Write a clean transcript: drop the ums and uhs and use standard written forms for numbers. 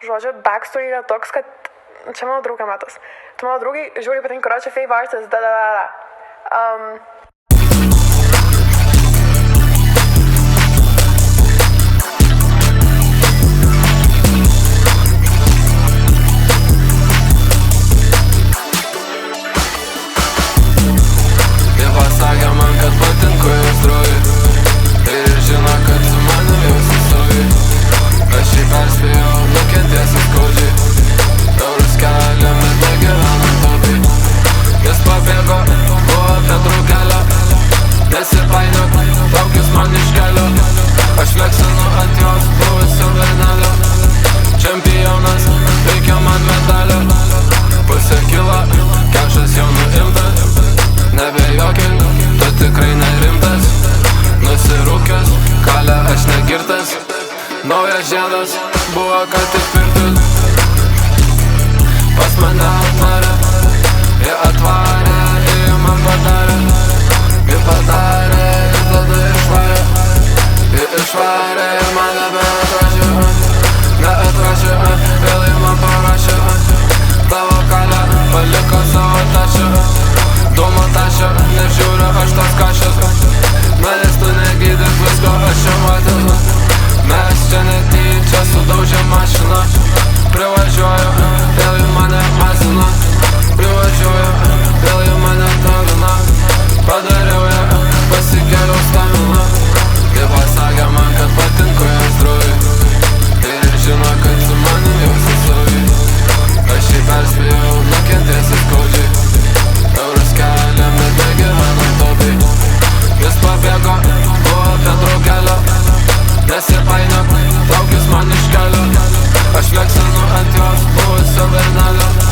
Žodžiu, backstory yra toks, kad čia mano draugė metas. Tu mano draugai žiūri patinka, kurio čia fave artist, Jie pasakė man, kad patinku jos draugai ir žino, kad su manim jau susaugai. Aš jį perspėjau, nukentėsi skaudžiai. Eurus keliame, negyvenam taupiai. Jis pabėgo, buvo apie draugelio. Nesipainiok, traukis man iš kelio. Aš leksinu ant jos buvusio bernelio. Čempionas, reikia man medalio. Pusė kilo, kešas jau nuimtas. Nebejokink, tu tikrai nerimtas. Nusirūkęs, kalė aš negirtas. Naujas žiedas, buvo ką tik pirktas. Pas mane atvarė, jie atvarė, jie man padarė. Jie padarė, ir tada išvarė. Jie išvarė, ir man nebeatrašė. Neatrašė, vėl jie man parašė. Tavo kalė paliko savo tašę. Dūmo tašę, nežiūriu aš tos kašės. Manęs tu negydyk, visko aš jau matęs. Mes čia netyčia sudaužė mašiną. Privažiuoju, vėl į mane mazina. Privažiuoju, vėl į mane tavina. Padariau ją, pasikėliau staminą. Jie pasakė man, kad patinku jos draugai ir žino, kad su manim jau susaugai. Aš jį perspėjau, nukentėsi skaudžiai. Eurus keliame, negyvenam taupiai. Jis pabėgo, buvo apie draugelio. Nesipainiok, traukis man iš kelio. Aš leksinu ant jos buvusio bernelio.